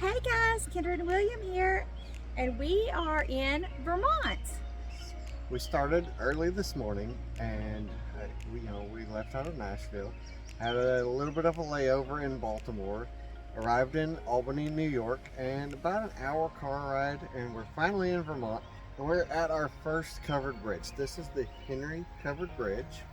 Hey guys, Kendra and William here, and we are in Vermont. We started early this morning, and we left out of Nashville, had a little bit of a layover in Baltimore, arrived in Albany, New York, and about an hour car ride, and we're finally in Vermont. And we're at our first covered bridge. This is the Henry Covered Bridge.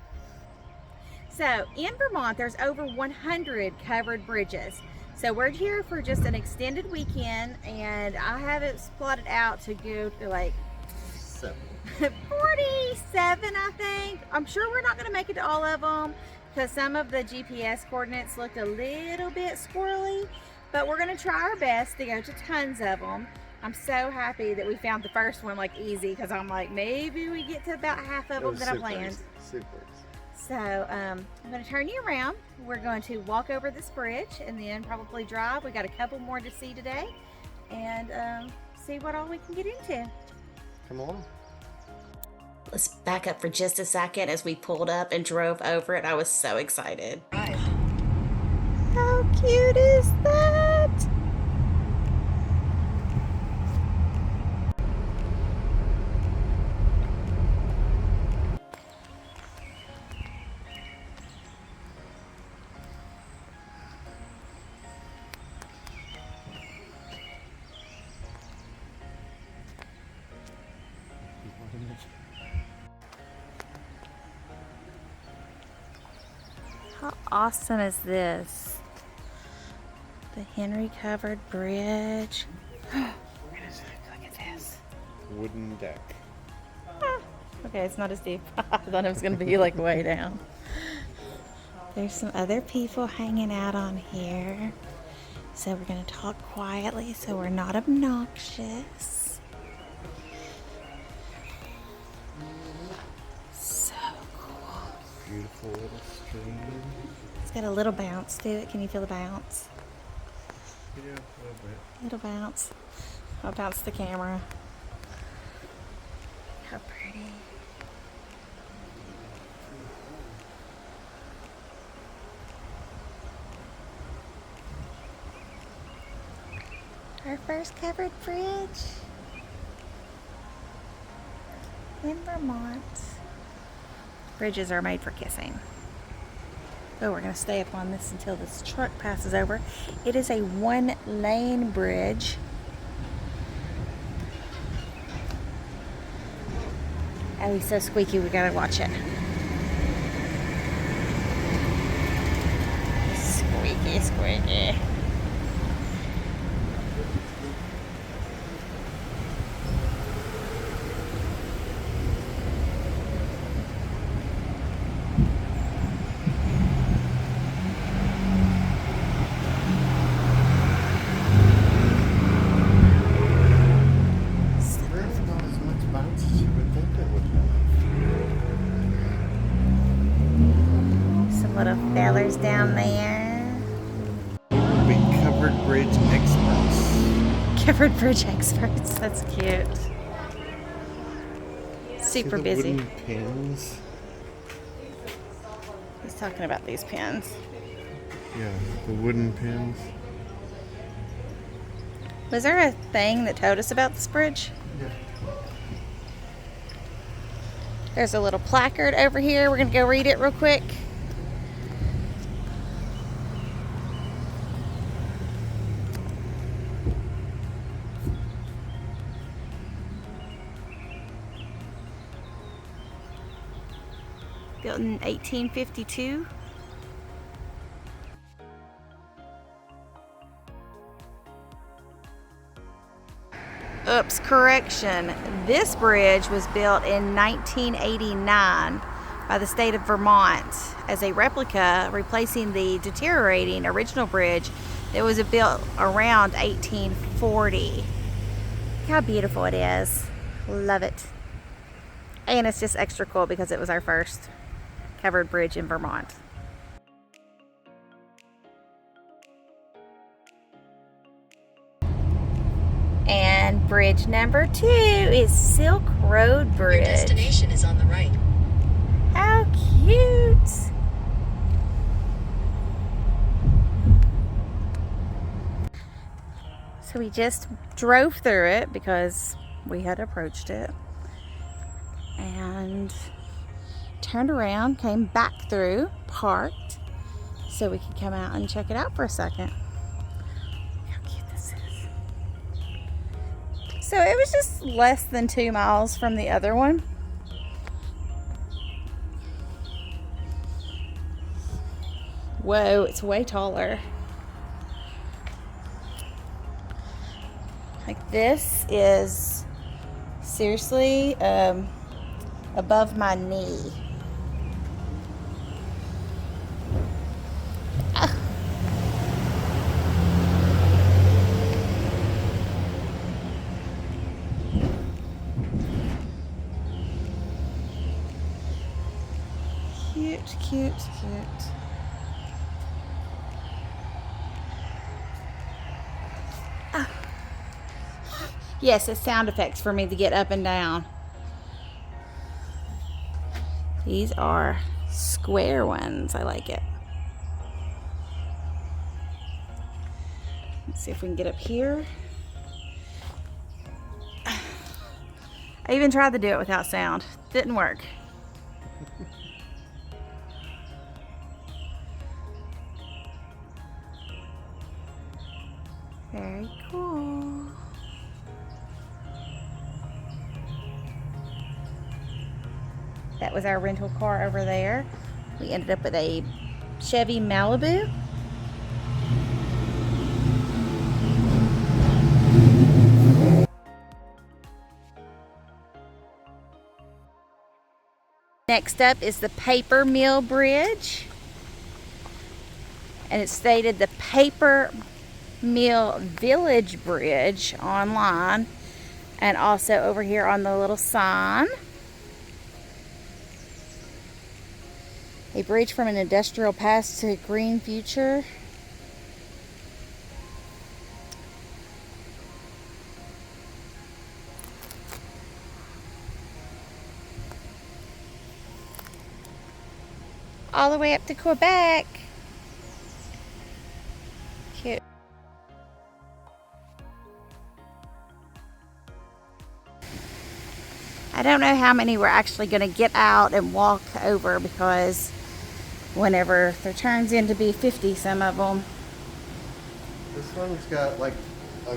So in Vermont, there's over 100 covered bridges. So we're here for just an extended weekend, and I have it plotted out to go to like 47, I think. I'm sure we're not going to make it to all of them because some of the GPS coordinates looked a little bit squirrely, but we're going to try our best to go to tons of them. I'm so happy that we found the first one like easy, because I'm like, maybe we get to about half of them that I planned. Super. So I'm going to turn you around. We're going to walk over this bridge and then probably drive. We got a couple more to see today, and see what all we can get into. Come along. Let's back up for just a second. As we pulled up and drove over it, I was so excited. How cute is that? How awesome is this? The Henry Covered Bridge. Look at this. Wooden deck. Okay, it's not as deep. I thought it was going to be like way down. There's some other people hanging out on here. So we're going to talk quietly so we're not obnoxious. So cool. Beautiful little stream. It's got a little bounce to it. Can you feel the bounce? Yeah, a little bit. Little bounce. I'll bounce the camera. How pretty. Our first covered bridge in Vermont. Bridges are made for kissing. Oh, we're going to stay up on this until this truck passes over. It is a one-lane bridge. Oh, he's so squeaky, we got to watch it. Squeaky, squeaky. Little fellers down there. We covered bridge experts. Covered bridge experts. That's cute. Super See the busy. Wooden pins. He's talking about these pins. Yeah, the wooden pins. Was there a thing that told us about this bridge? Yeah. There's a little placard over here. We're going to go read it real quick. Built in 1852. Oops, correction. This bridge was built in 1989 by the state of Vermont as a replica, replacing the deteriorating original bridge that was built around 1840. Look how beautiful it is. Love it. And it's just extra cool because it was our first covered bridge in Vermont. And bridge number 2 is Silk Road Bridge. Your destination is on the right. How cute! So we just drove through it because we had approached it and turned around, came back through, parked so we could come out and check it out for a second. Look how cute this is. So it was just less than 2 miles from the other one. Whoa, it's way taller. Like this is seriously above my knee. Ah. Cute, cute, cute. Yes, it's sound effects for me to get up and down. These are square ones. I like it. Let's see if we can get up here. I even tried to do it without sound. Didn't work. Very cool. That was our rental car over there. We ended up with a Chevy Malibu. Next up is the Paper Mill Bridge. And it's stated the Paper Mill Village Bridge online. And also over here on the little sign. A bridge from an industrial past to a green future. All the way up to Quebec. Cute. I don't know how many we're actually going to get out and walk over because whenever there turns in to be 50, some of them. This one's got like a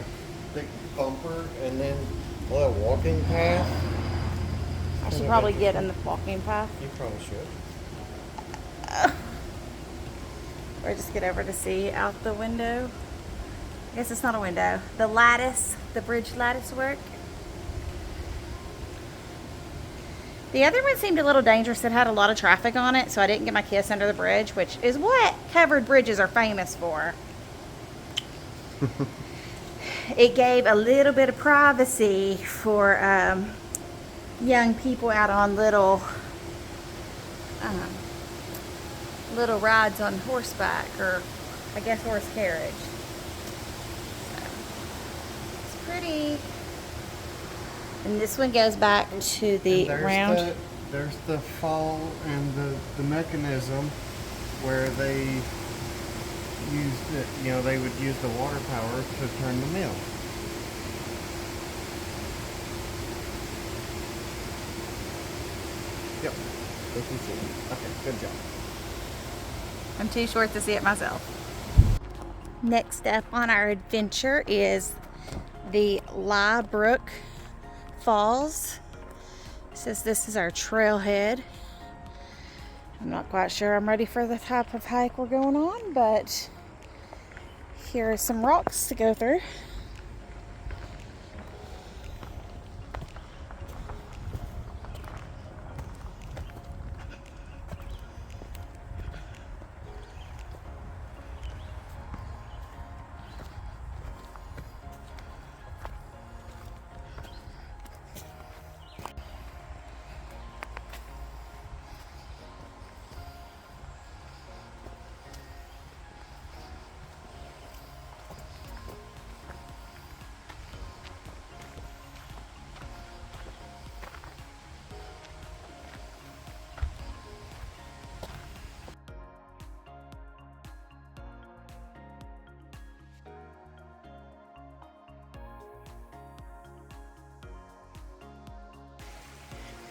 big bumper and then a little walking path. I should probably get in the walking path. You probably should. Or just get over to see out the window. I guess it's not a window. The lattice, the bridge lattice work. The other one seemed a little dangerous. It had a lot of traffic on it, so I didn't get my kiss under the bridge, which is what covered bridges are famous for. It gave a little bit of privacy for young people out on little rides on horseback, or I guess horse carriage. So, it's pretty. And this one goes back to the round. There's the fall and the mechanism where they used it, you know, they would use the water power to turn the mill. Yep. You can see it. Okay, good job. I'm too short to see it myself. Next up on our adventure is the Lie Brook Falls. It says this is our trailhead. I'm not quite sure I'm ready for the type of hike we're going on, but here are some rocks to go through.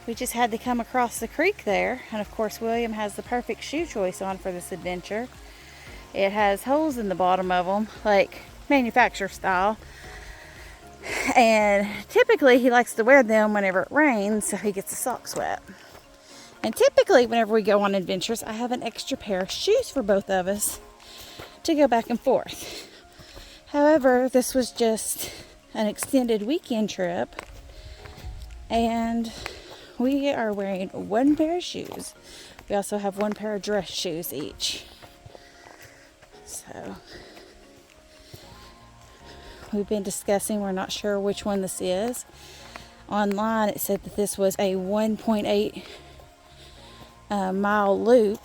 we just had to come across the creek there. And of course, William has the perfect shoe choice on for this adventure. It has holes in the bottom of them, like manufacturer style. And typically he likes to wear them whenever it rains so he gets the socks wet. And typically whenever we go on adventures, I have an extra pair of shoes for both of us to go back and forth. However, this was just an extended weekend trip and we are wearing one pair of shoes. We also have one pair of dress shoes each. So we've been discussing, we're not sure which one this is. Online it said that this was a 1.8 mile loop,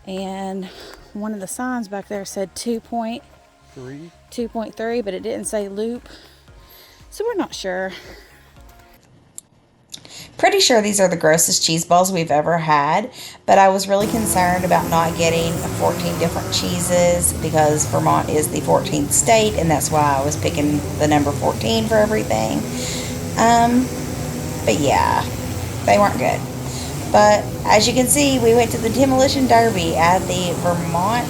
and one of the signs back there said 2.3, but it didn't say loop, so we're not sure. Pretty sure these are the grossest cheese balls we've ever had, but I was really concerned about not getting 14 different cheeses because Vermont is the 14th state, and that's why I was picking the number 14 for everything. But yeah, they weren't good. But as you can see, we went to the Demolition Derby at the Vermont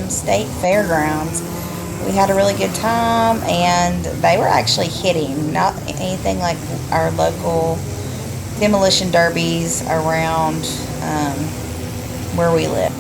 State Fairgrounds. We had a really good time, and they were actually hitting, not anything like our local demolition derbies around where we live.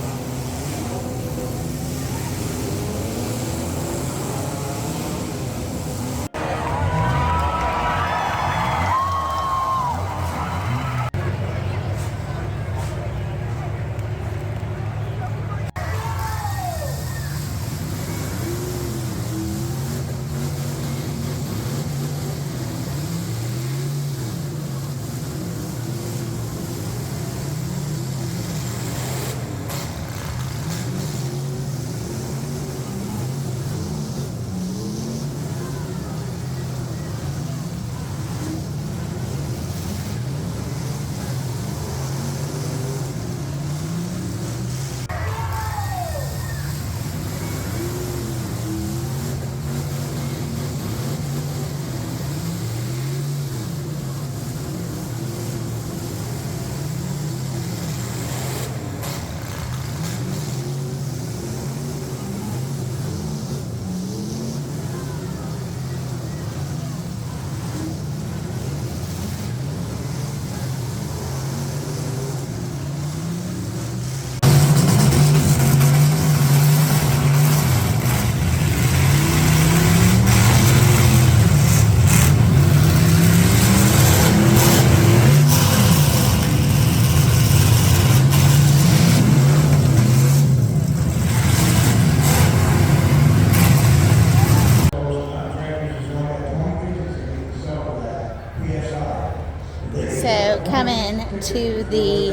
So coming to the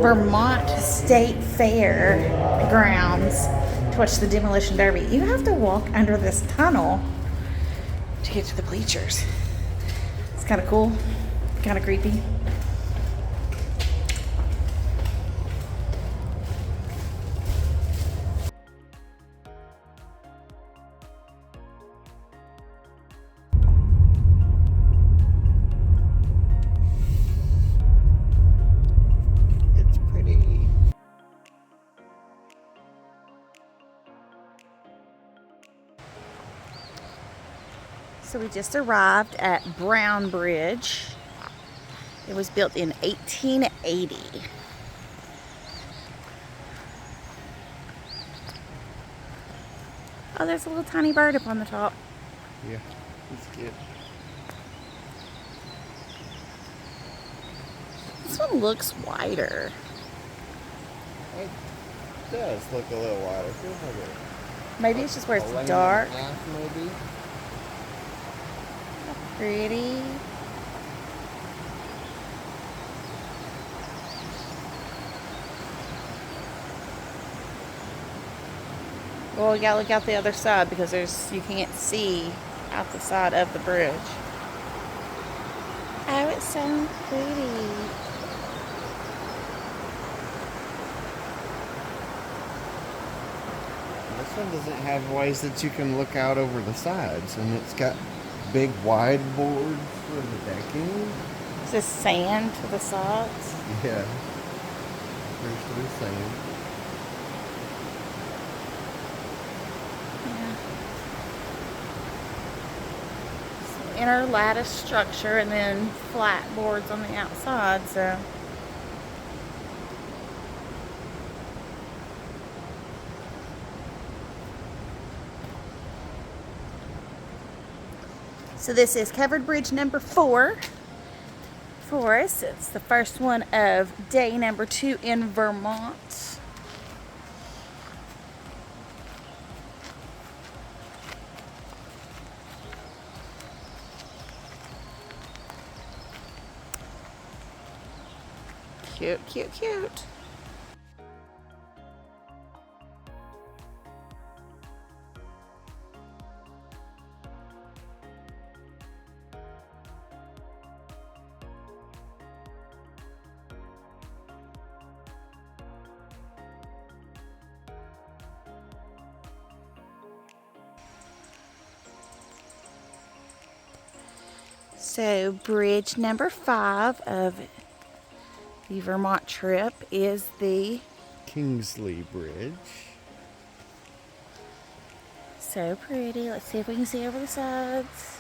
Vermont State Fair grounds to watch the Demolition Derby, you have to walk under this tunnel to get to the bleachers. It's kind of cool, kind of creepy. So we just arrived at Brown Bridge. It was built in 1880. Oh, there's a little tiny bird up on the top. Yeah, it's cute. This one looks wider. It does look a little wider. Feels like Maybe it's just where a lane it's and dark. a half, maybe. Pretty. Well, we gotta look out the other side because you can't see out the side of the bridge. Oh, it's so pretty. This one doesn't have ways that you can look out over the sides, and it's got big wide boards for the decking. Is this sand to the sides? Yeah. There's the sand. Yeah. So inner lattice structure and then flat boards on the outside, so. So this is covered bridge number 4 for us. It's the first one of day number 2 in Vermont. Cute, cute, cute. So bridge number 5 of the Vermont trip is the Kingsley Bridge. so pretty. Let's see if we can see over the sides.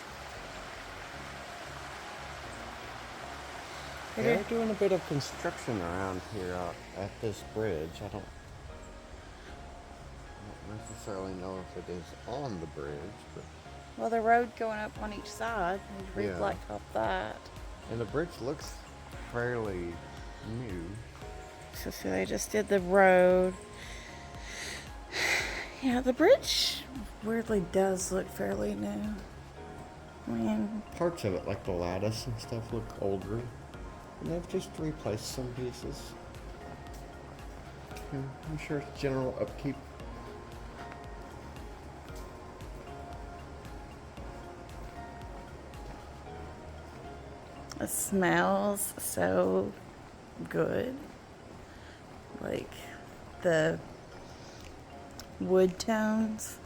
They're doing a bit of construction around here at this bridge. I don't necessarily know if it is on the bridge, but Well, the road going up on each side. We Yeah. blacktop that. and the bridge looks fairly new. So see, they just did the road. Yeah, the bridge weirdly does look fairly new. I mean, Parts of it, like the lattice and stuff, look older. And they've just replaced some pieces. Yeah, I'm sure it's general upkeep. it smells so good. Like the wood tones.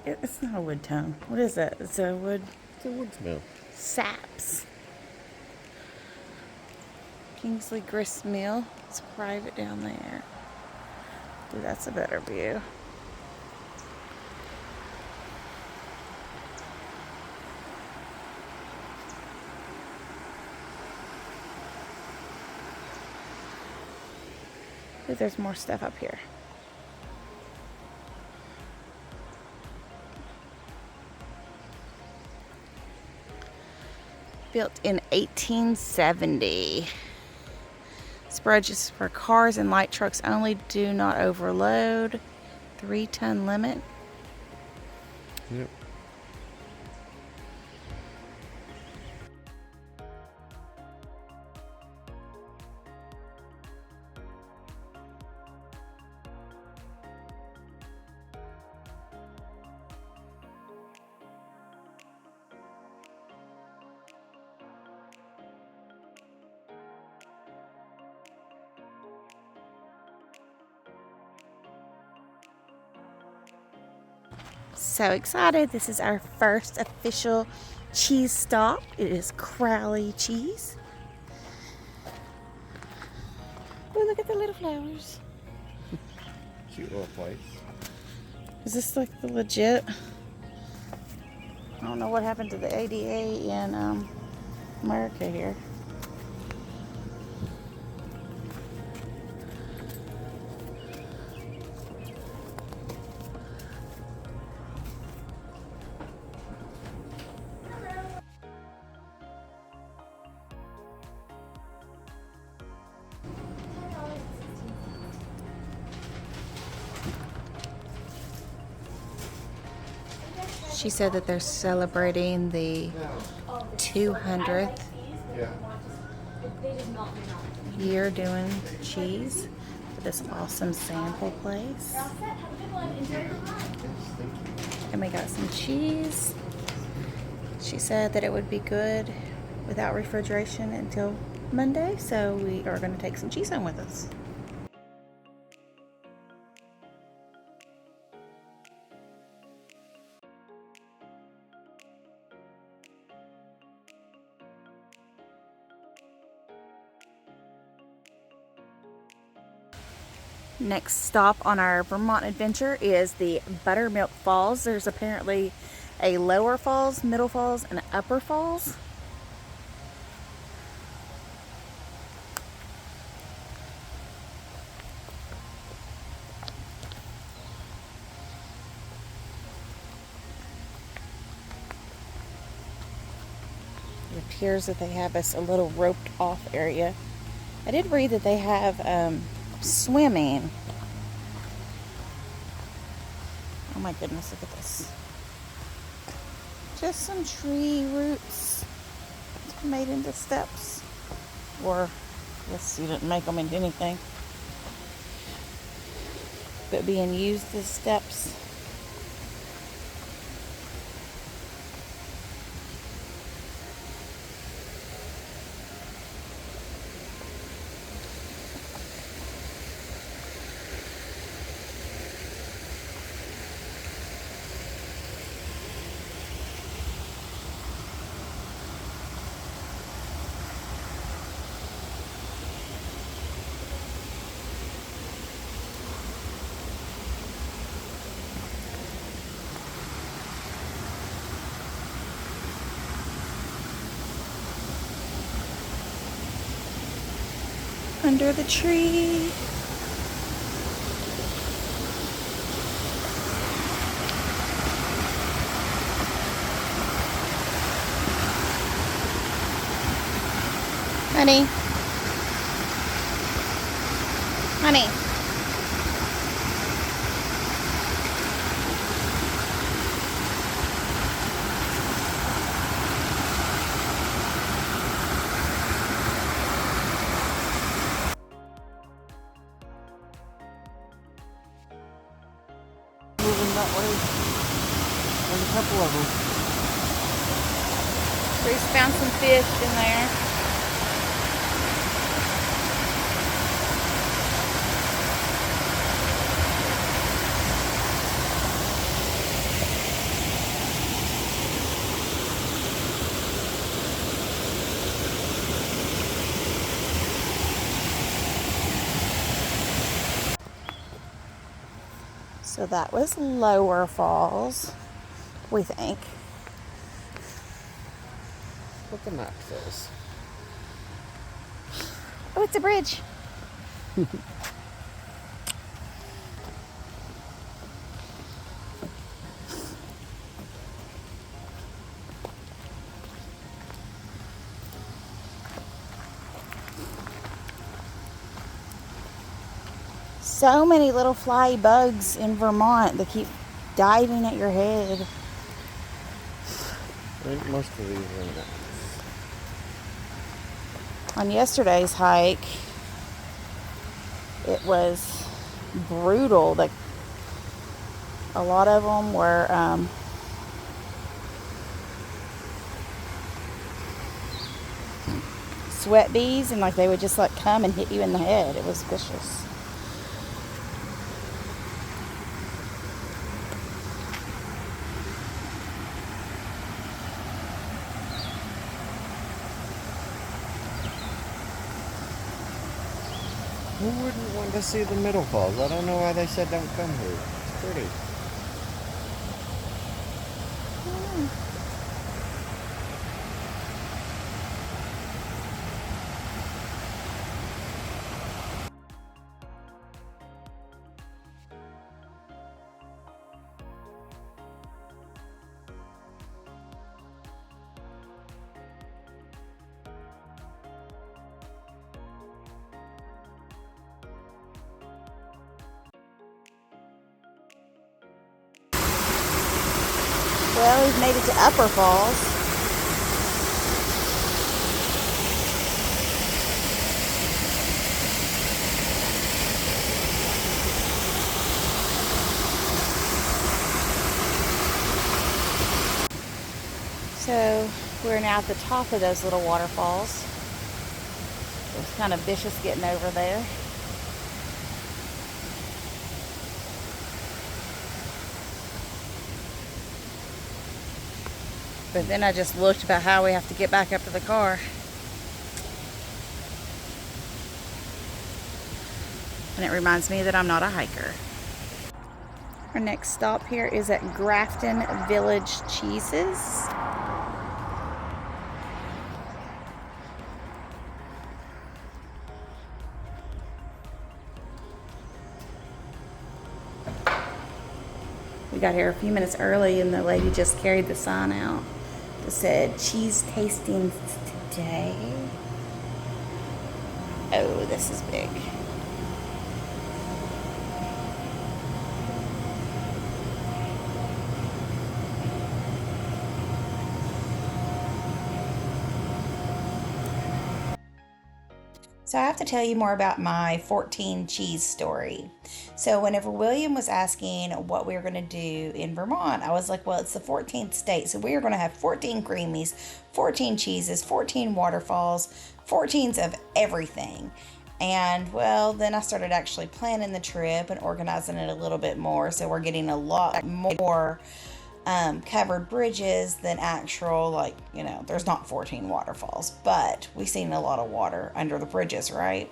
It's not a wood tone. What is that? It's a wood It's a wood smell. saps. Kingsley Grist Mill. It's private down there. Ooh, that's a better view. Ooh, there's more stuff up here. Built in 1870. This bridge is for cars and light trucks only. Do not overload. 3-ton limit. Yep. So excited. This is our first official cheese stop. It is Crowley cheese. Oh, look at the little flowers. Cute little place. Is this like the legit? I don't know what happened to the ADA in America here. She said that they're celebrating the 200th Yeah. year doing cheese for this awesome sample place. And we got some cheese. She said that it would be good without refrigeration until Monday, so we are going to take some cheese home with us. Next stop on our Vermont adventure is the Buttermilk Falls. There's apparently a lower falls, middle falls, and upper falls. It appears that they have us a little roped off area. I did read that they have swimming. Oh my goodness, look at this. Just some tree roots made into steps. Or, I guess you didn't make them into anything. But being used as steps. Under the tree. Honey. Honey. Moving that way. There's a couple of them. Bruce found some fish in there. So that was Lower Falls, we think. What the map says. Oh, it's a bridge. So many little fly bugs in Vermont that keep diving at your head. I think most of these are in that. On yesterday's hike, it was brutal. A lot of them were sweat bees, and like they would just like come and hit you in the head. It was vicious. Who wouldn't want to see the middle falls? I don't know why they said don't come here. It's pretty. Well, we've made it to Upper Falls. So we're now at the top of those little waterfalls. It was kind of vicious getting over there. But then I just looked about how we have to get back up to the car. And it reminds me that I'm not a hiker. Our next stop here is at Grafton Village Cheeses. We got here a few minutes early and the lady just carried the sign out that said cheese tastings today. Oh, this is big. So I have to tell you more about my 14 cheese story. So whenever William was asking what we were going to do in Vermont, I was like, well, it's the 14th state. So we are going to have 14 Creemees, 14 cheeses, 14 waterfalls, 14s of everything. And well, then I started actually planning the trip and organizing it a little bit more. So we're getting a lot more covered bridges than actual, like, you know, there's not 14 waterfalls, but we've seen a lot of water under the bridges, right?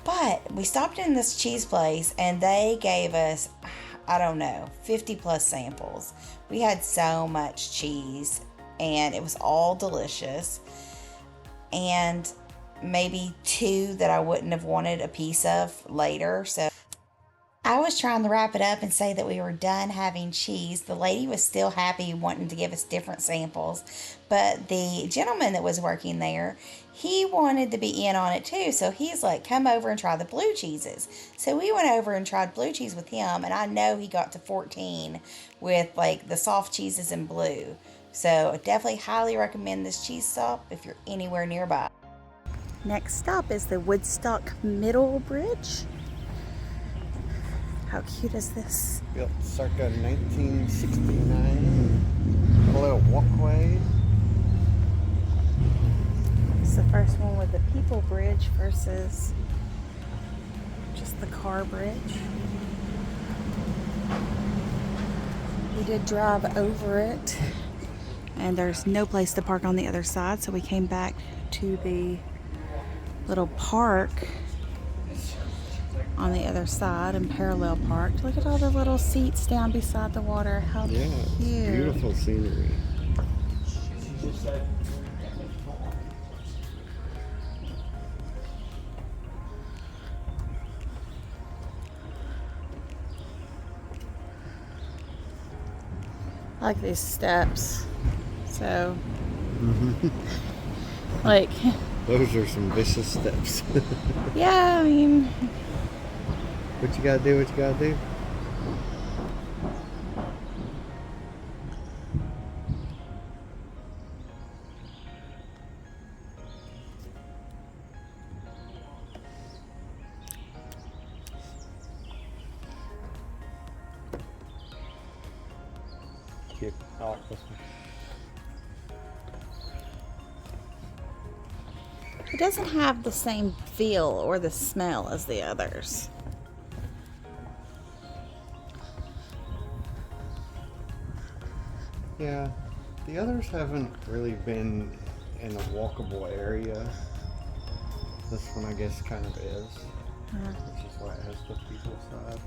But we stopped in this cheese place and they gave us, I don't know, 50 plus samples. We had so much cheese and it was all delicious, and maybe 2 that I wouldn't have wanted a piece of later. So I was trying to wrap it up and say that we were done having cheese. The lady was still happy wanting to give us different samples, but the gentleman that was working there, he wanted to be in on it too. So he's like, come over and try the blue cheeses. So we went over and tried blue cheese with him, and I know he got to 14 with like the soft cheeses in blue. So I definitely highly recommend this cheese stop if you're anywhere nearby. Next stop is the Woodstock Middle Bridge. How cute is this? Built circa 1969. A little walkway. It's the first one with the people bridge versus just the car bridge. We did drive over it, and there's no place to park on the other side, so we came back to the little park on the other side and parallel parked. Look at all the little seats down beside the water. How Yeah, cute. beautiful scenery. I like these steps. So, like, Those are some vicious steps. yeah, I mean, What you gotta do, what you gotta do. Cute. I like this one. it doesn't have the same feel or the smell as the others. Yeah, the others haven't really been in a walkable area. This one, I guess, kind of is, which is why it has the people side.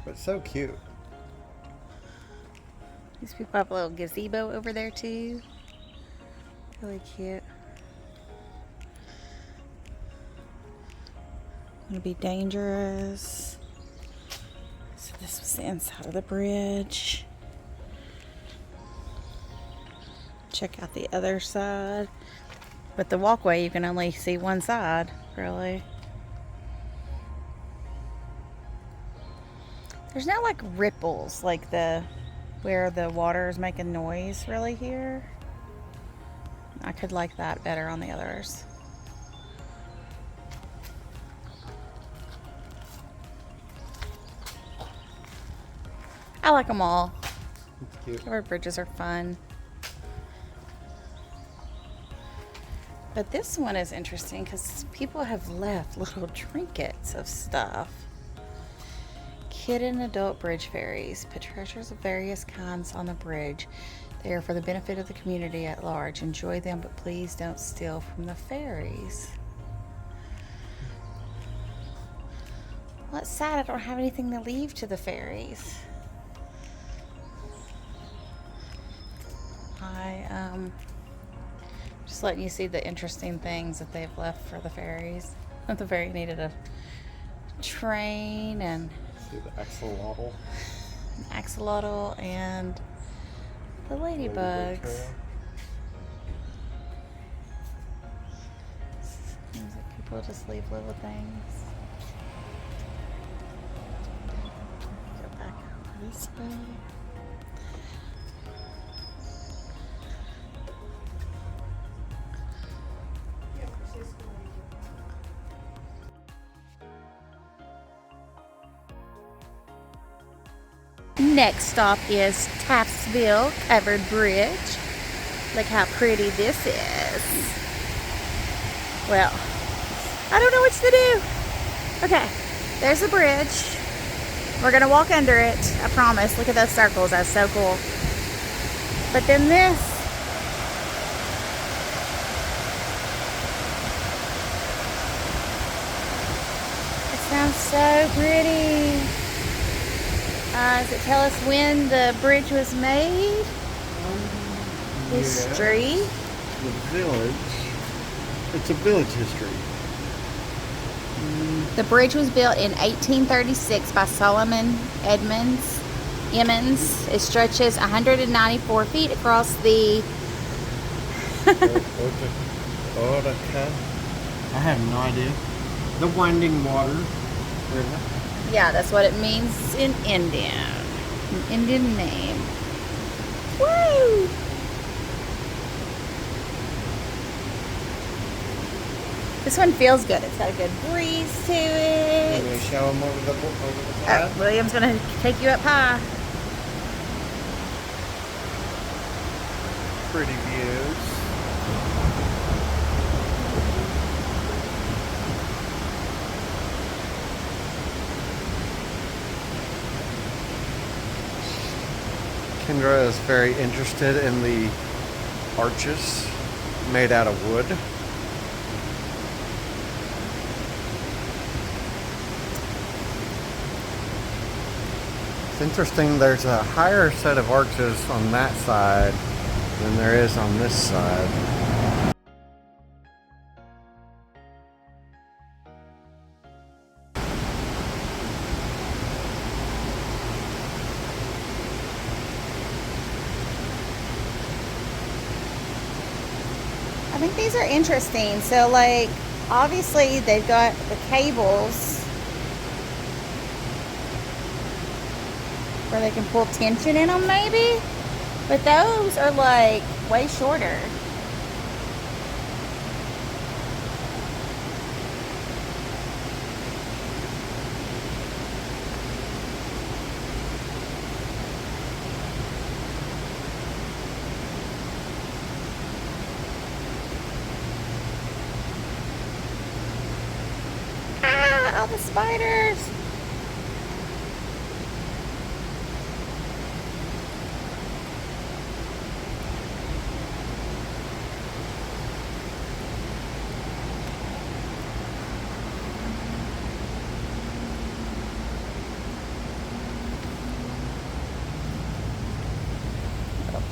But so cute. These people have a little gazebo over there too. Really cute. Gonna be dangerous. So this was the inside of the bridge. Check out the other side. But the walkway, you can only see one side, really. There's no like ripples like where the water is making noise really here. I could like that better on the others. I like them all. It's cute. Covered bridges are fun. But this one is interesting because people have left little trinkets of stuff. Kid and adult bridge ferries put treasures of various kinds on the bridge. They are for the benefit of the community at large. Enjoy them, but please don't steal from the ferries. Well, it's sad I don't have anything to leave to the ferries. Just letting you see the interesting things that they've left for the ferries. The ferry needed a train and See the axolotl. axolotl and the Ladybug ladybugs. trail. Seems like people just leave little things. Go back this way. Next stop is Taftesville Covered Bridge. Look how pretty this is. Well, I don't know what to do. Okay, there's the bridge. We're gonna walk under it, I promise. Look at those circles, that's so cool. But then this. It sounds so pretty. Does it tell us when the bridge was made? History. The village. It's a village history. The bridge was built in 1836 by Solomon Emmons. It stretches 194 feet across the... I have no idea. The Winding Water River. Yeah, that's what it means in Indian. An Indian name. Woo! This one feels good. It's got a good breeze to it. I'm going to show them over the side. William's gonna take you up high. Pretty views. Kendra is very interested in the arches made out of wood. It's interesting, there's a higher set of arches on that side than there is on this side. I think these are interesting. So, like, obviously they've got the cables where they can pull tension in them, maybe. But those are like way shorter. Ah, all the spiders.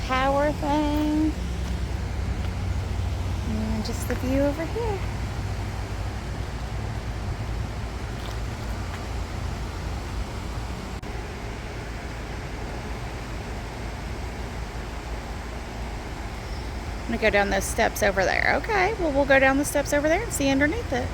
Power thing, and just the view over here. I'm gonna go down those steps over there. Okay, well, we'll go down the steps over there and see underneath it.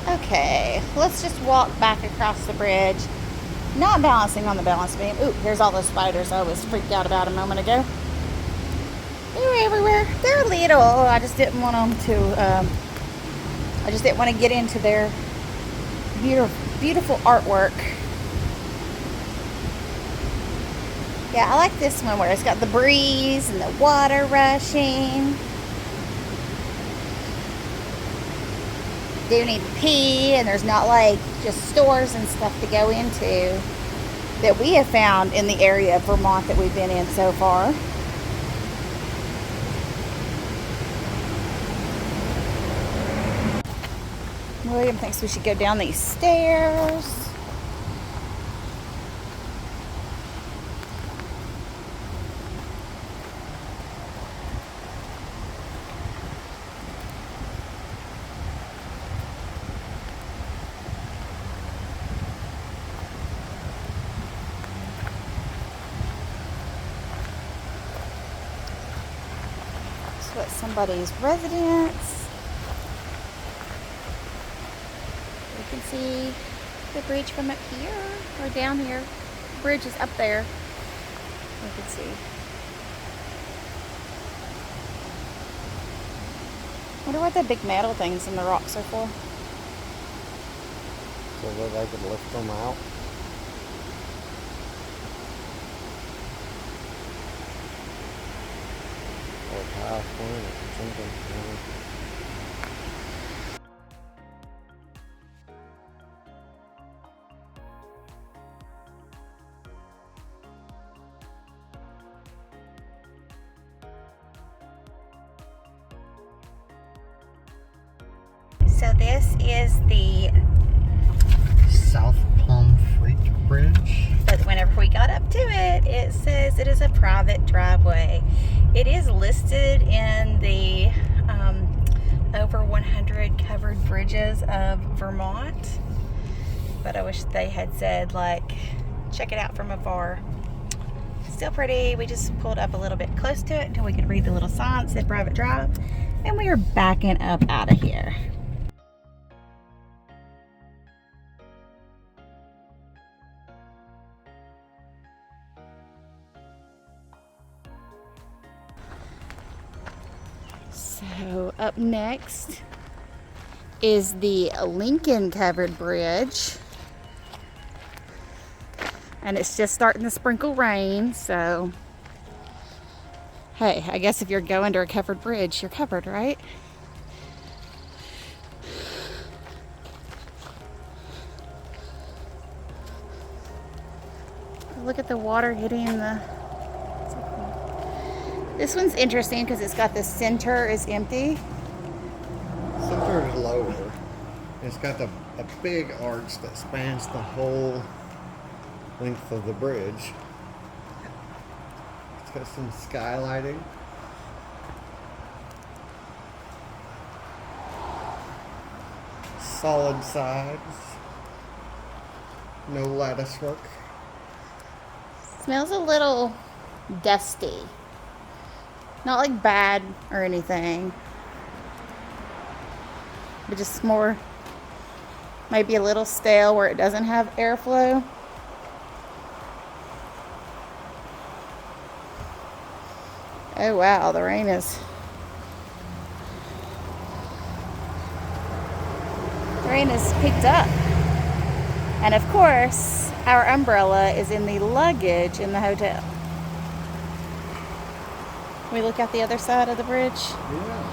Okay, let's just walk back across the bridge, not balancing on the balance beam. Ooh, here's all those spiders I was freaked out about a moment ago. They're everywhere. They're little. I just didn't want them to, I just didn't want to get into their beautiful artwork. Yeah, I like this one where it's got the breeze and the water rushing. Do need to pee, and there's not like just stores and stuff to go into. that we have found in the area of Vermont that we've been in so far. William thinks we should go down these stairs. So it's somebody's residence. You can see the bridge from up here or down here. The bridge is up there. You can see. Wonder what the big metal things in the rocks are for. So that they could lift them out. Or power plant or something. So this is the, South Plum Freight Bridge. but whenever we got up to it, it says it is a private driveway. It is listed in the over 100 covered bridges of Vermont, but I wish they had said, like, check it out from afar. Still pretty. We just pulled up a little bit close to it until we could read the little sign that said private drive, and we are backing up out of here. So up next is the Lincoln covered bridge, and it's just starting to sprinkle rain, so hey, I guess if you're going under a covered bridge, you're covered, right? Look at the water hitting the... This one's interesting because it's got the center is empty. Center is lower. It's got a big arch that spans the whole length of the bridge. It's got some skylighting. Solid sides. No lattice work. Smells a little dusty. Not like bad or anything, but just more, maybe a little stale where it doesn't have airflow. Oh wow, the rain has picked up. And of course, our umbrella is in the luggage in the hotel. We look at the other side of the bridge. Yeah,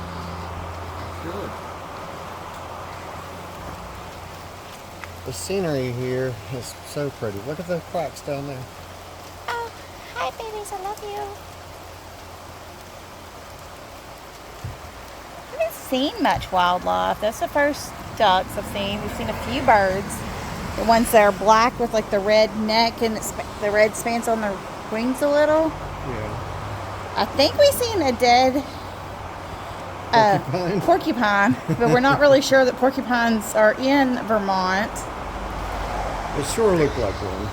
sure. The scenery here is so pretty. Look at the cracks down there. Oh, hi babies, I love you. I haven't seen much wildlife. That's the first ducks I've seen. We've seen a few birds. The ones that are black with like the red neck and the red spans on their wings a little. Yeah. I think we've seen a dead porcupine, but we're not really sure that porcupines are in Vermont. It sure looked like one.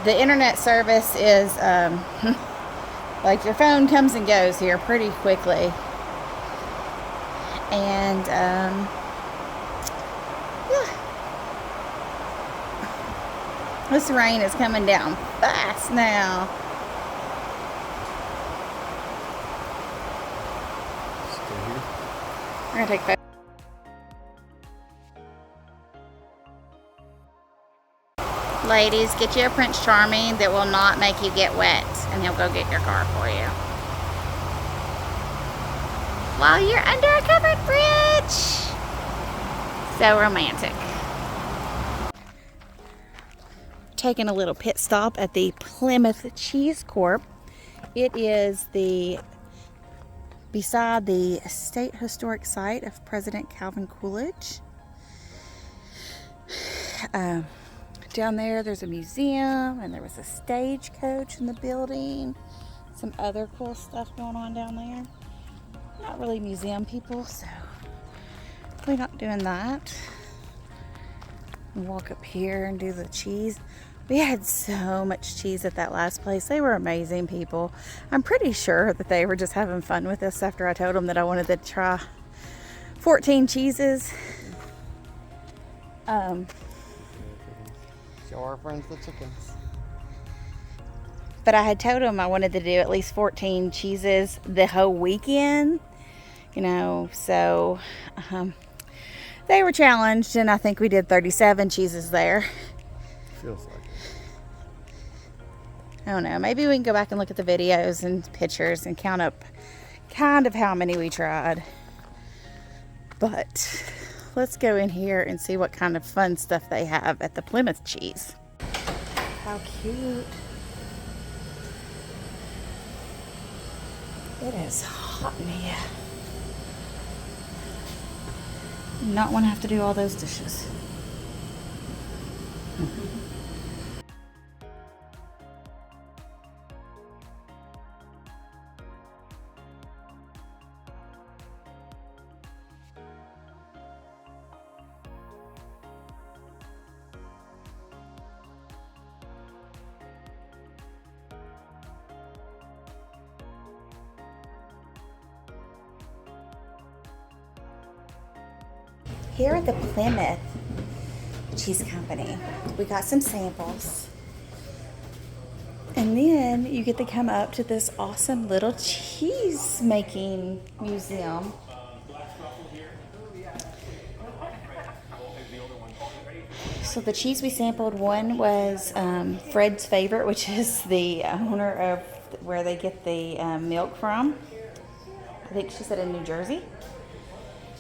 The internet service is like your phone comes and goes here pretty quickly. And yeah. This rain is coming down fast now. We're gonna take photos. Ladies, get you a Prince Charming that will not make you get wet, and he'll go get your car for you. While you're under a covered bridge. So romantic. taking a little pit stop at the Plymouth Cheese Corp. It is beside the State Historic Site of President Calvin Coolidge. Down there, there's a museum, and there was a stagecoach in the building. Some other cool stuff going on down there. Not really museum people, so we're not doing that. Walk up here and do the cheese. We had so much cheese at that last place. They were amazing people. I'm pretty sure that they were just having fun with us after I told them that I wanted to try 14 cheeses. Show our friends the chickens. But I had told them I wanted to do at least 14 cheeses the whole weekend, you know, so they were challenged, and I think we did 37 cheeses there. Feels like it. I don't know, maybe we can go back and look at the videos and pictures and count up kind of how many we tried. But let's go in here and see what kind of fun stuff they have at the Plymouth Cheese. How cute. It is hot in here. Not want to have to do all those dishes. Here at the Plymouth Cheese Company, we got some samples. And then you get to come up to this awesome little cheese making museum. So the cheese we sampled, one was Fred's Favorite, which is the owner of where they get the milk from. I think she said in New Jersey.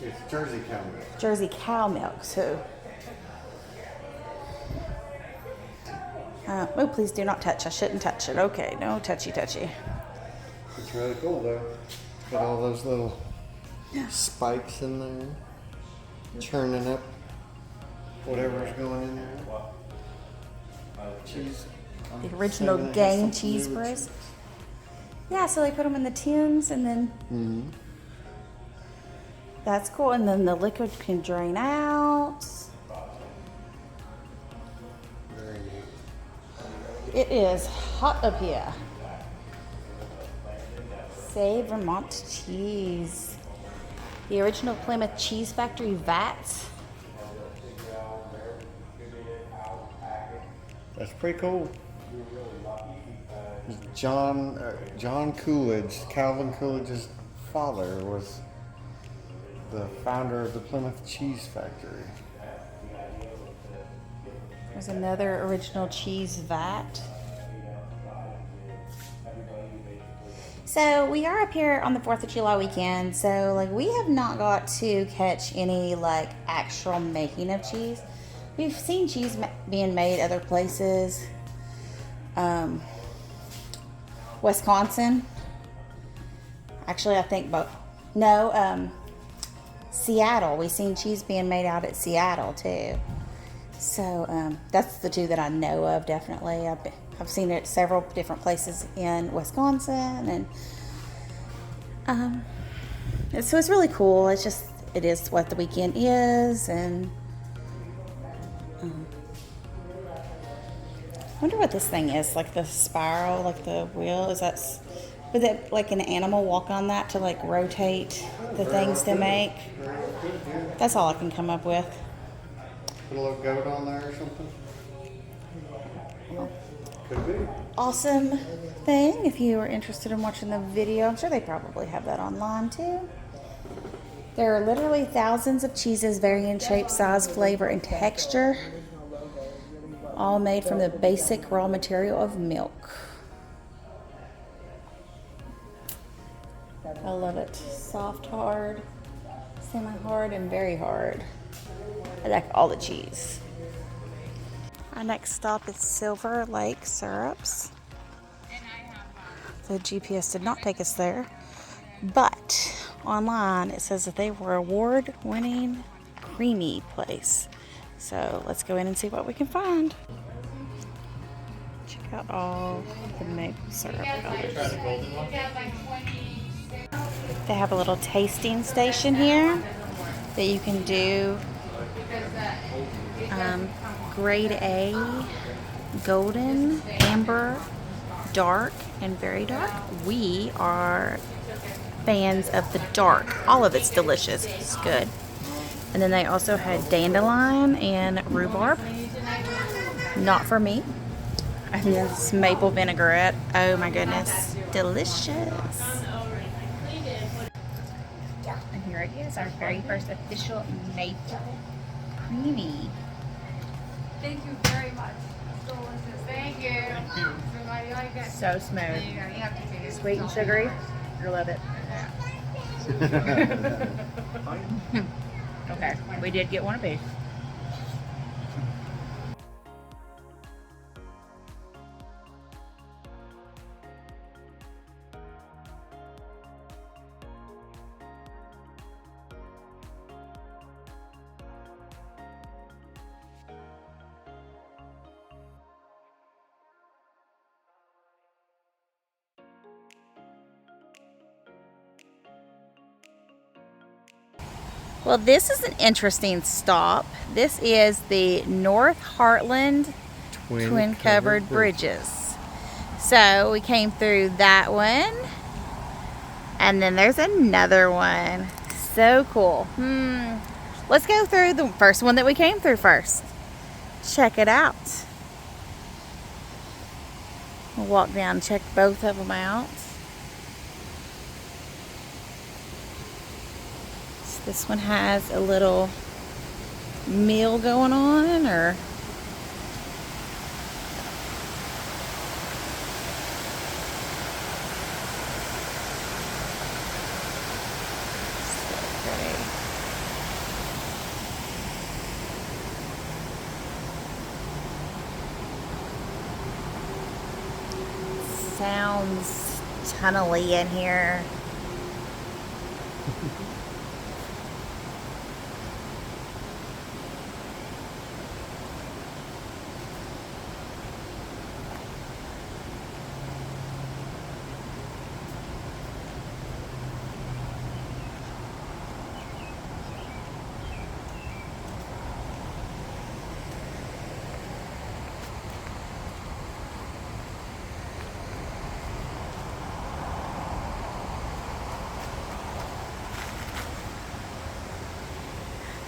It's Jersey cow milk. Jersey cow milk, so. Oh, please do not touch. I shouldn't touch it. Okay, no touchy. It's really cool though. It's got all those little spikes in there, churning up whatever's going in there. Cheese. The original gang cheese breast. Yeah, so they put them in the tins and then. Mm-hmm. That's cool, and then the liquid can drain out. Very neat. It is hot up here. Say Vermont cheese. The original Plymouth Cheese Factory vats. That's pretty cool. John Coolidge, Calvin Coolidge's father, was the founder of the Plymouth Cheese Factory. There's another original cheese vat. So we are up here on the 4th of July weekend, so like we have not got to catch any like actual making of cheese. We've seen cheese being made other places. Wisconsin. Actually, I think both. No, Seattle. We've seen cheese being made out at Seattle too. So that's the two that I know of, definitely. I've seen it at several different places in Wisconsin, and so it's really cool. It is what the weekend is, and I wonder what this thing is, like the spiral, like the wheel. Would it like an animal walk on that to like rotate the things to make? That's all I can come up with. Put a little goat on there or something? Could be. Awesome thing. If you are interested in watching the video, I'm sure they probably have that online too. There are literally thousands of cheeses varying in shape, size, flavor, and texture, all made from the basic raw material of milk. I love it. Soft, hard, semi-hard, and very hard. I like all the cheese. Our next stop is Silver Lake Syrups. The GPS did not take us there, but online it says that they were award-winning Creemee place. So let's go in and see what we can find. Check out all the maple syrup colors. They have a little tasting station here that you can do grade A, golden, amber, dark, and very dark. We are fans of the dark. All of it's delicious. It's good. And then they also had dandelion and rhubarb. Not for me. And this maple vinaigrette. Oh my goodness. Delicious. And here it is, our very first official maple Creemee. Thank you very much. It's delicious. Thank you. Everybody like it? So smooth. There you go. You have to taste it. Sweet and sugary. You'll love it. Okay, we did get one apiece. Well, this is an interesting stop. This is the North Heartland Twin Covered Bridges. So we came through that one, and then there's another one. So cool. Let's go through the first one that we came through first. Check it out. We'll walk down and check both of them out. This one has a little meal going on, or so pretty. Sounds tunnely in here.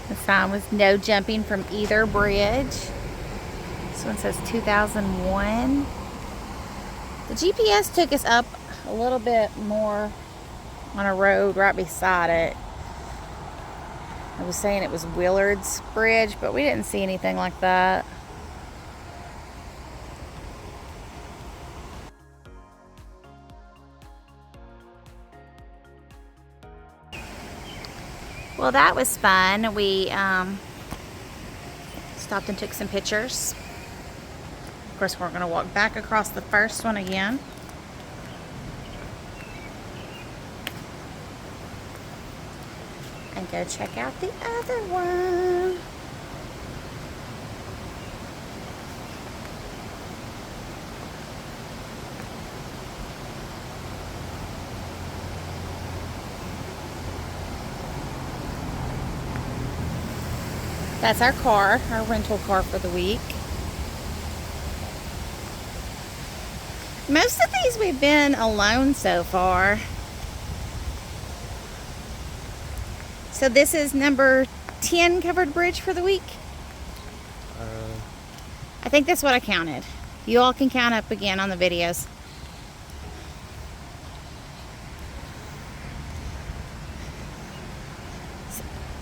The sign was no jumping from either bridge. This one says 2001. The GPS took us up a little bit more on a road right beside it. I was saying it was Willard's Bridge, but we didn't see anything like that. Well, that was fun. We stopped and took some pictures. Of course, we're going to walk back across the first one again. And go check out the other one. That's our car, our rental car for the week. Most of these we've been alone so far. So this is number 10 covered bridge for the week? I think that's what I counted. You all can count up again on the videos.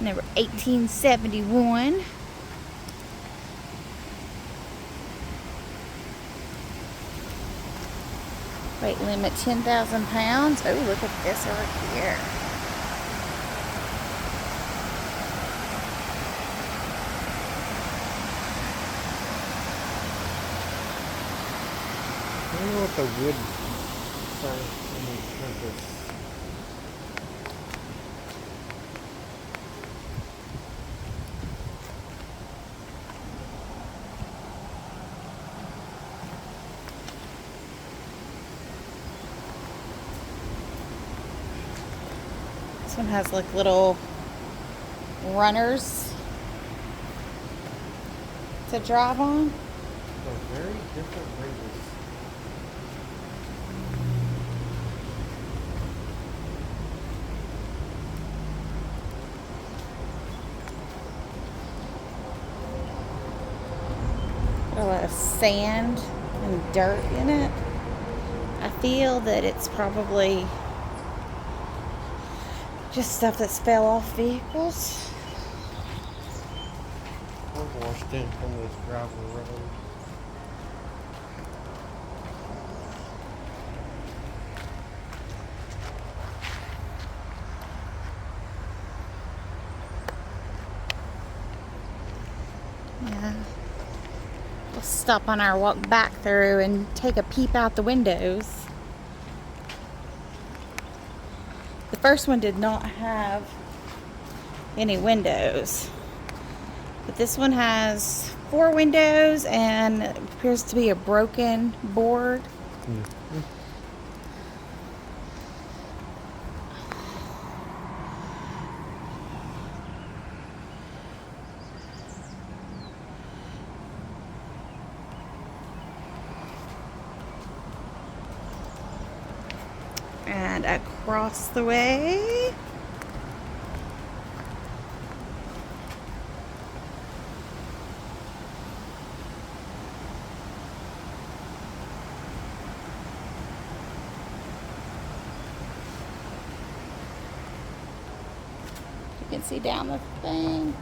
Number 1871. Weight limit 10,000 pounds. Oh, look at this over here. wonder what the wood size compass. This one has like little runners to drive on. They're very different bridges. Got a lot of sand and dirt in it. I feel that it's probably just stuff that's fell off vehicles. We're washed in from this gravel road. Yeah. We'll stop on our walk back through and take a peep out the windows. The first one did not have any windows, but this one has 4 windows and it appears to be a broken board. Mm-hmm. And across the way, you can see down the thing.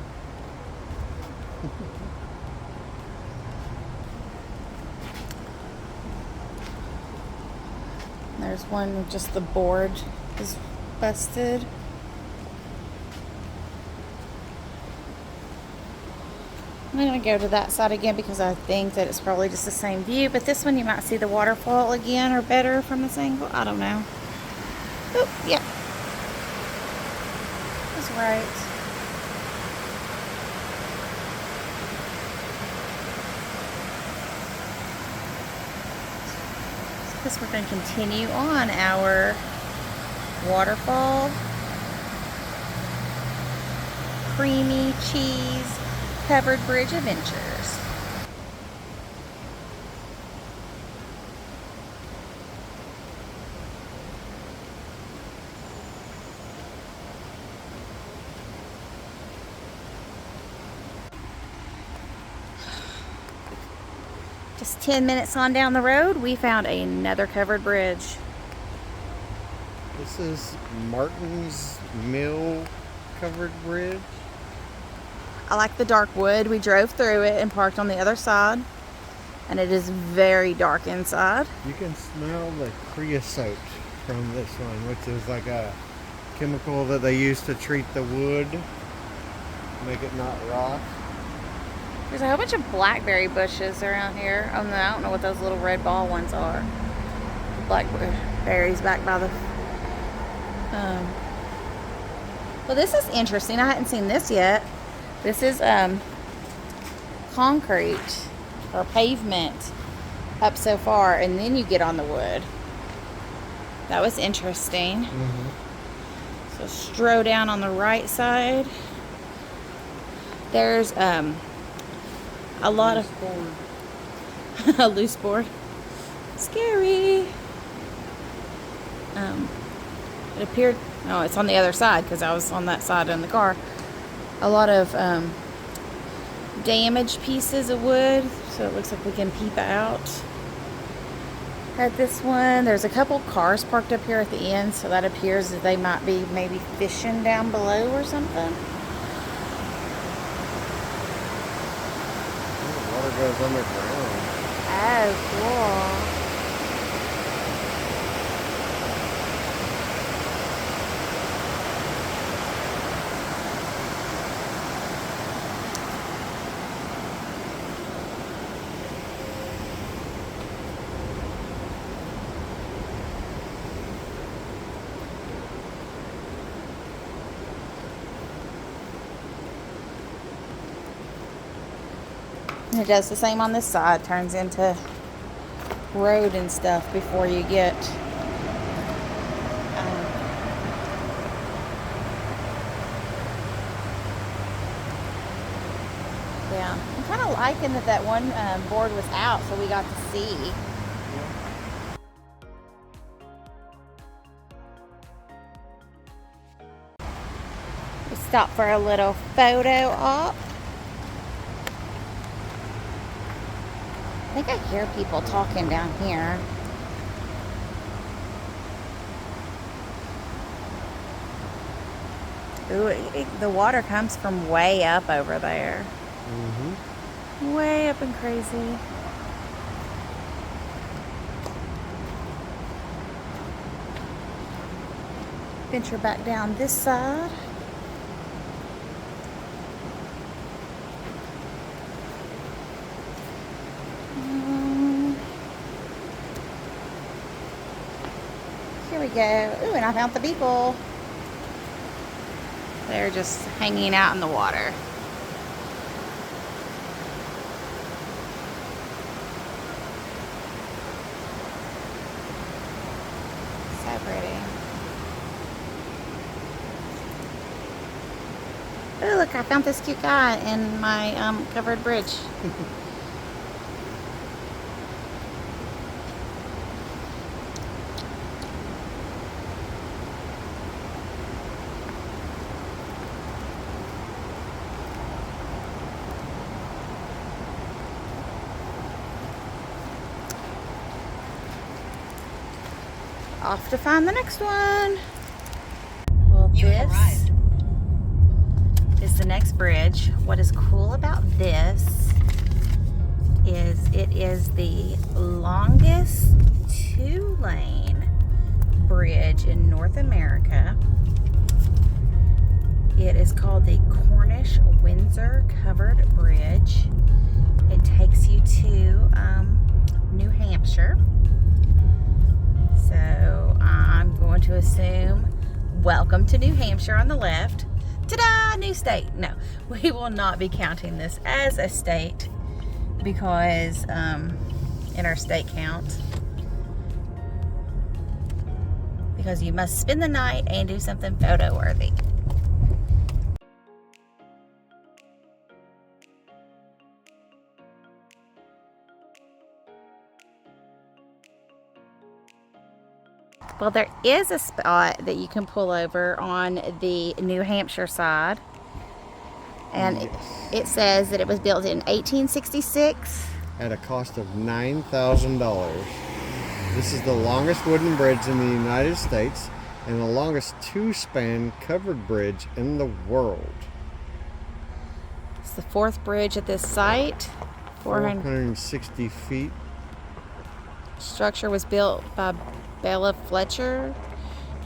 There's one with just the board is busted. I'm going to go to that side again because I think that it's probably just the same view. But this one you might see the waterfall again or better from this angle. I don't know. Oh, yeah. That's right. Because we're going to continue on our waterfall, creamy cheese covered bridge adventures. Just 10 minutes on down the road, we found another covered bridge. This is Martin's Mill covered bridge. I like the dark wood. We drove through it and parked on the other side, and it is very dark inside. You can smell the creosote from this one, which is like a chemical that they use to treat the wood, make it not rot. There's a whole bunch of blackberry bushes around here. Oh no, I don't know what those little red ball ones are. Blackberries back by the... Well, this is interesting. I hadn't seen this yet. This is concrete or pavement up so far, and then you get on the wood. That was interesting. Mm-hmm. So stroll down on the right side. There's a lot of a loose board. Scary. It appeared, no, it's on the other side because I was on that side in the car. A lot of damaged pieces of wood, so it looks like we can peep out at this one. There's a couple cars parked up here at the end, so that appears that they might be maybe fishing down below or something. Water goes underground. Oh, cool. And it does the same on this side. Turns into road and stuff before you get yeah. I'm kind of liking that one board was out so we got to see. We stopped for a little photo op. I think I hear people talking down here. Ooh, the water comes from way up over there. Mm-hmm. Way up and crazy. Venture back down this side. Here we go. Ooh, and I found the people. They're just hanging out in the water. So pretty. Oh, look, I found this cute guy in my covered bridge. Off to find the next one. Well, this is the next bridge. What is cool about this is it is the longest 2-lane bridge in North America. It is called the Cornish-Windsor Covered Bridge. It takes you to New Hampshire. So I'm going to assume welcome to New Hampshire on the left. Ta-da! New state. No, we will not be counting this as a state because in our state count, because you must spend the night and do something photo worthy. Well, there is a spot that you can pull over on the New Hampshire side. And yes. it says that it was built in 1866. At a cost of $9,000. This is the longest wooden bridge in the United States and the longest 2-span covered bridge in the world. It's the 4th bridge at this site. 460 feet. Structure was built by Bella Fletcher,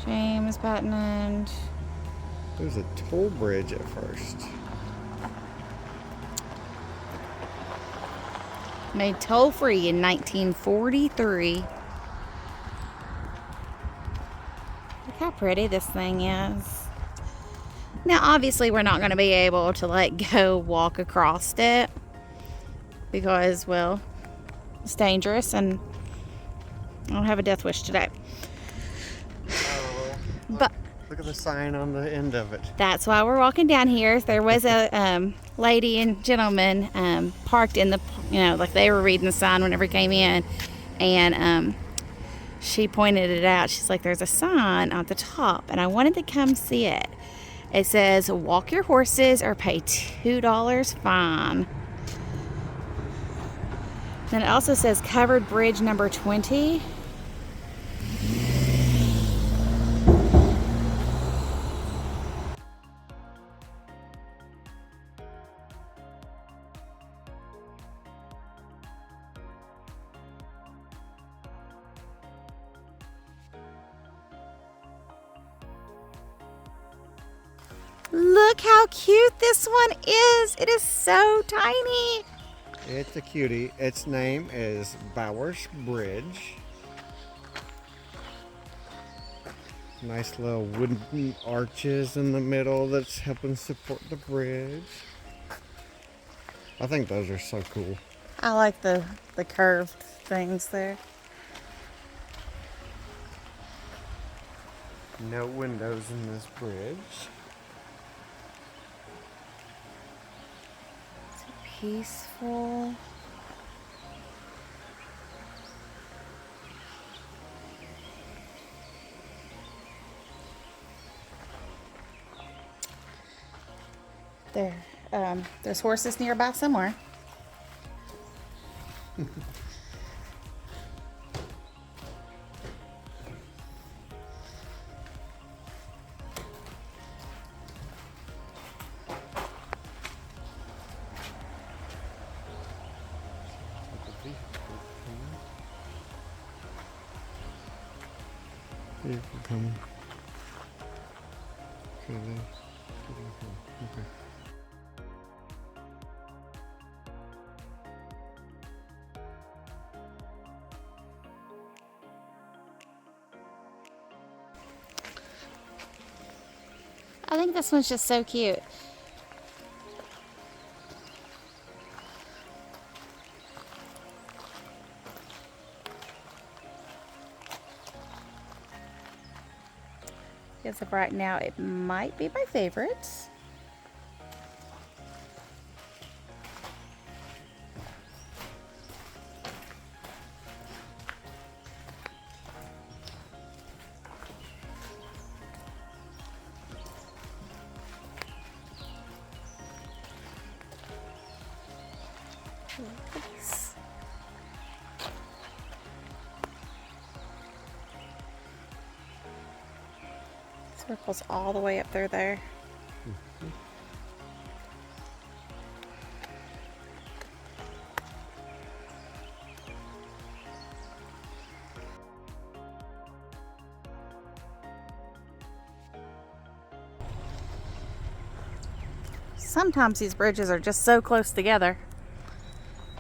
James Patton. It was a toll bridge at first. Made toll free in 1943. Look how pretty this thing is. Now, obviously, we're not going to be able to like go walk across it because, well, it's dangerous and I don't have a death wish today. Oh, But look at the sign on the end of it. that's why we're walking down here. There was a lady and gentleman parked in the, like they were reading the sign whenever we came in, and she pointed it out. She's like, there's a sign at the top, and I wanted to come see it. It says, walk your horses or pay $2 fine. Then it also says covered bridge number 20. Look how cute this one is. It is so tiny. It's a cutie. Its name is Bowers Bridge. Nice little wooden arches in the middle that's helping support the bridge. I think those are so cool. I like the curved things there. No windows in this bridge. Peaceful. There's horses nearby somewhere. Vehicle coming. Okay. I think this one's just so cute. As of right now, it might be my favorite. Nice. Circles all the way up through there. Sometimes these bridges are just so close together.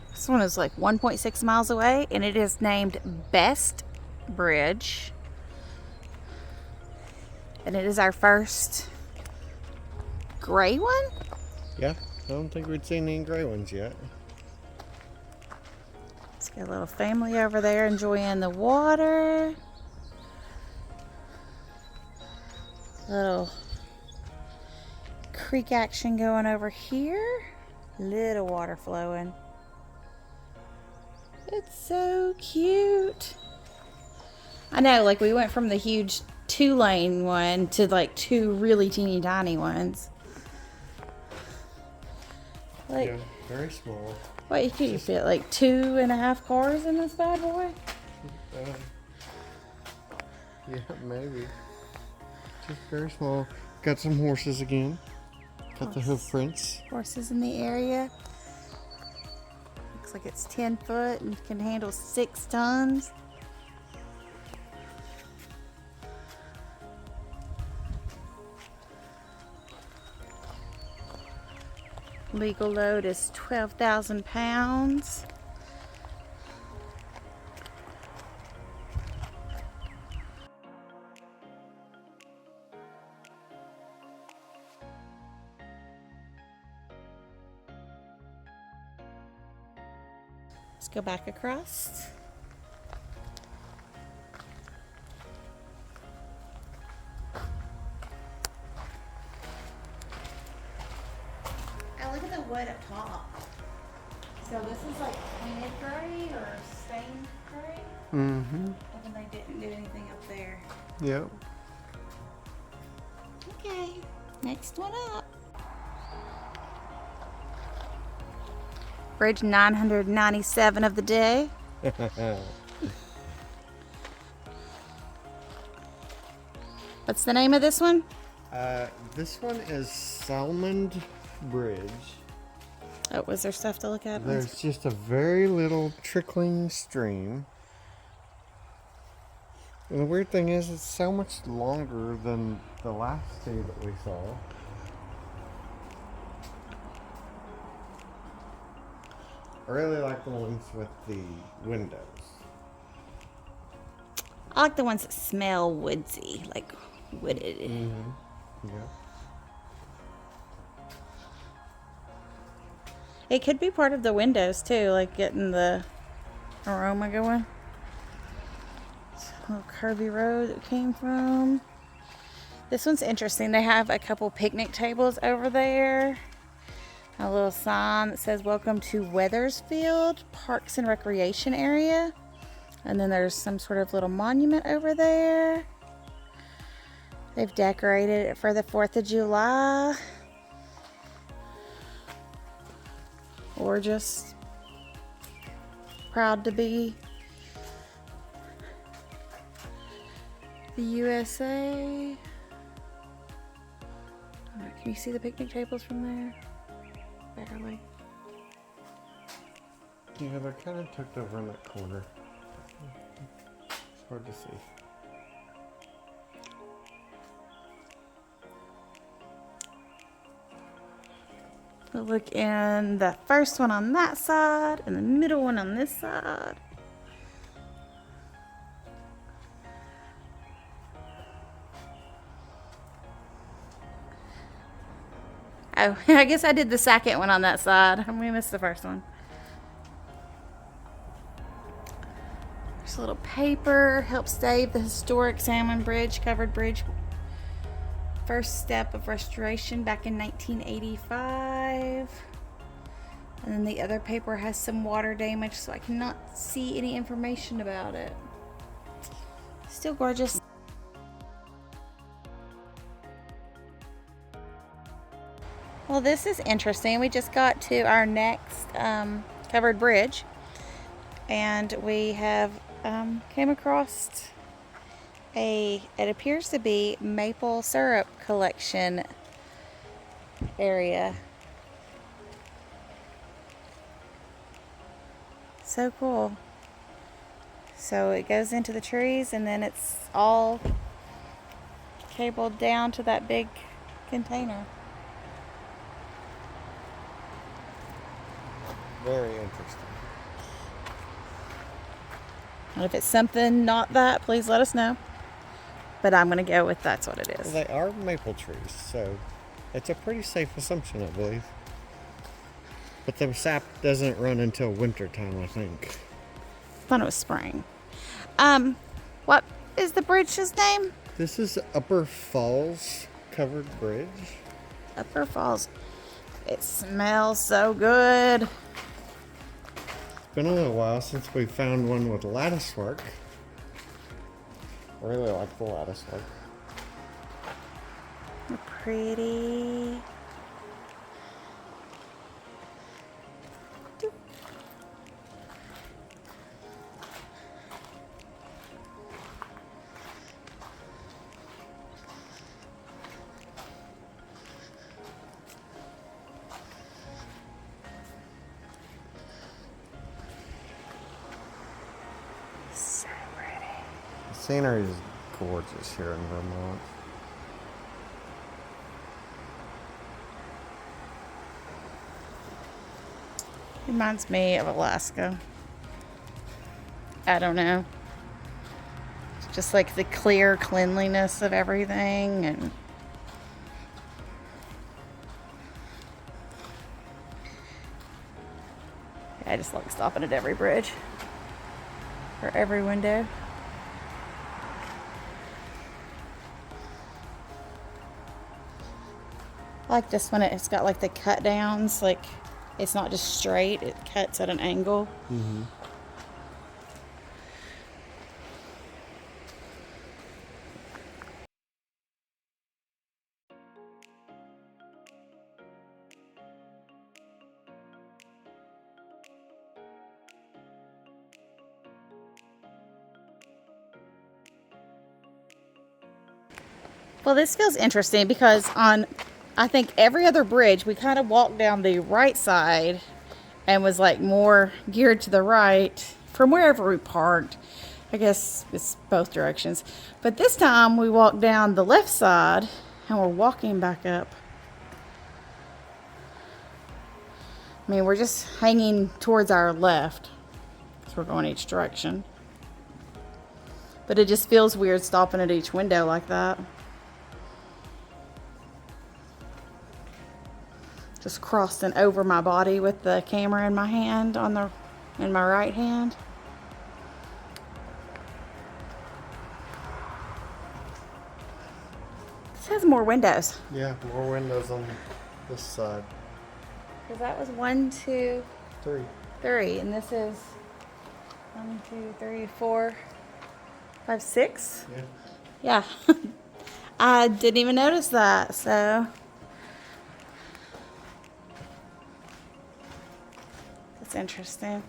This one is like 1.6 miles away, and it is named Best Bridge. And it is our first gray one. Yeah, I don't think we'd seen any gray ones yet. Let's get a little family over there enjoying the water. Little creek action going over here. Little water flowing. It's so cute. I know, like we went from the huge 2-lane one to like 2 really teeny tiny ones. Like, Yeah, very small. what could you fit? Like 2.5 cars in this bad boy? Yeah, maybe. Just very small. Got some horses again. Got the hoof prints. Horses in the area. Looks like it's 10 foot and can handle 6 tons. Legal load is 12,000 pounds. Let's go back across. Oh, look at the wood up top. So this is like painted gray or stained gray? Mm-hmm. And they didn't do anything up there. Yep. Okay, next one up. Bridge 997 of the day. What's the name of this one? This one is Salmond Bridge. Oh, was there stuff to look at? There's just a very little trickling stream. And the weird thing is, it's so much longer than the last two that we saw. I really like the ones with the windows. I like the ones that smell woodsy, like wooded. Mm-hmm. Yeah. It could be part of the windows too, like getting the aroma going. It's a little curvy road that came from. This one's interesting. They have a couple picnic tables over there. A little sign that says welcome to Weathersfield Parks and Recreation Area. And then there's some sort of little monument over there. They've decorated it for the 4th of July. Or just proud to be the USA. Can you see the picnic tables from there? Barely. Yeah, they're kind of tucked over in that corner. It's hard to see. We'll look in the first one on that side and the middle one on this side. Oh, I guess I did the second one on that side. We missed the first one. There's a little paper. Help save the historic Salmon Bridge, covered bridge. First step of restoration back in 1985. And then the other paper has some water damage, so I cannot see any information about it. Still gorgeous. Well, this is interesting. We just got to our next covered bridge, and we have came across it appears to be maple syrup collection area. So cool. So it goes into the trees, and then it's all cabled down to that big container. Very interesting. And if it's something not that, please let us know. But I'm going to go with that's what it is. Well, they are maple trees, so it's a pretty safe assumption, I believe. But the sap doesn't run until winter time, I think. I thought it was spring. What is the bridge's name? This is Upper Falls Covered Bridge. Upper Falls. It smells so good. It's been a little while since we found one with lattice work. I really like the lattice work. They're pretty. So pretty. The scenery is gorgeous here in Vermont. Reminds me of Alaska. I don't know. It's just like the clear cleanliness of everything, and I just like stopping at every bridge or every window. I like this one. It's got like the cut downs, like it's not just straight, it cuts at an angle. Mm-hmm. Well, this feels interesting because on, I think, every other bridge, we kind of walked down the right side and was like more geared to the right from wherever we parked. I guess it's both directions. But this time we walked down the left side and we're walking back up. I mean, we're just hanging towards our left because we're going each direction. But it just feels weird stopping at each window like that. Just crossing over my body with the camera in my hand in my right hand. This has more windows. Yeah, more windows on this side. Because that was 1, 2, 3. 3, and this is 1, 2, 3, 4, 5, 6. Yeah. Yeah. I didn't even notice that, so that's interesting.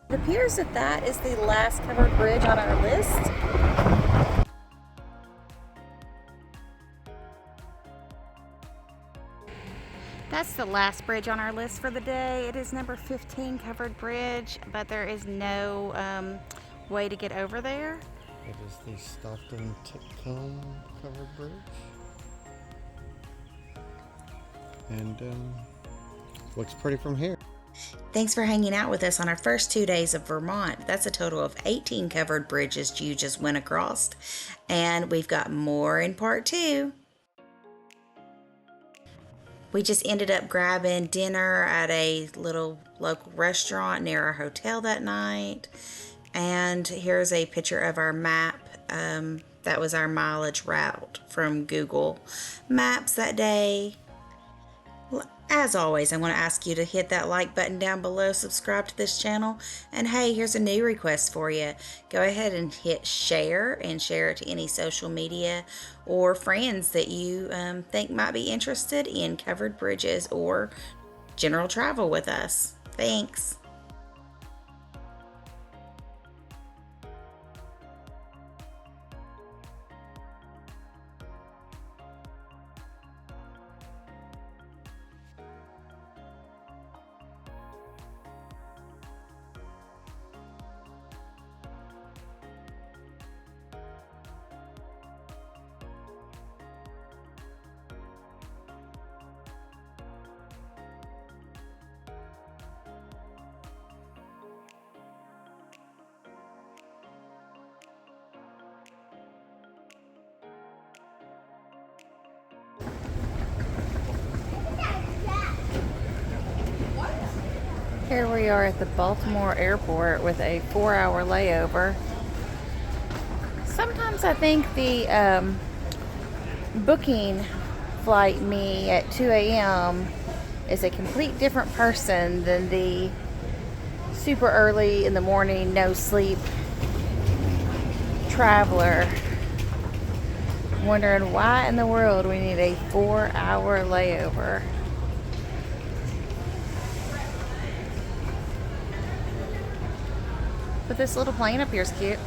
It appears that that is the last covered bridge on our list. That's the last bridge on our list for the day. It is number 15 covered bridge, but there is no way to get over there. It is the Stockton Tacombe covered bridge. And looks pretty from here. Thanks for hanging out with us on our first 2 days of Vermont. That's a total of 18 covered bridges you just went across. And we've got more in part 2. We just ended up grabbing dinner at a little local restaurant near our hotel that night. And here's a picture of our map. That was our mileage route from Google Maps that day. As always, I want to ask you to hit that like button down below, subscribe to this channel, and hey, here's a new request for you. Go ahead and hit share and share it to any social media or friends that you think might be interested in covered bridges or general travel with us. Thanks. Here we are at the Baltimore airport with a 4-hour layover. Sometimes I think the booking flight me at 2 a.m. is a complete different person than the super early in the morning, no sleep traveler. Wondering why in the world we need a 4-hour layover. But this little plane up here is cute.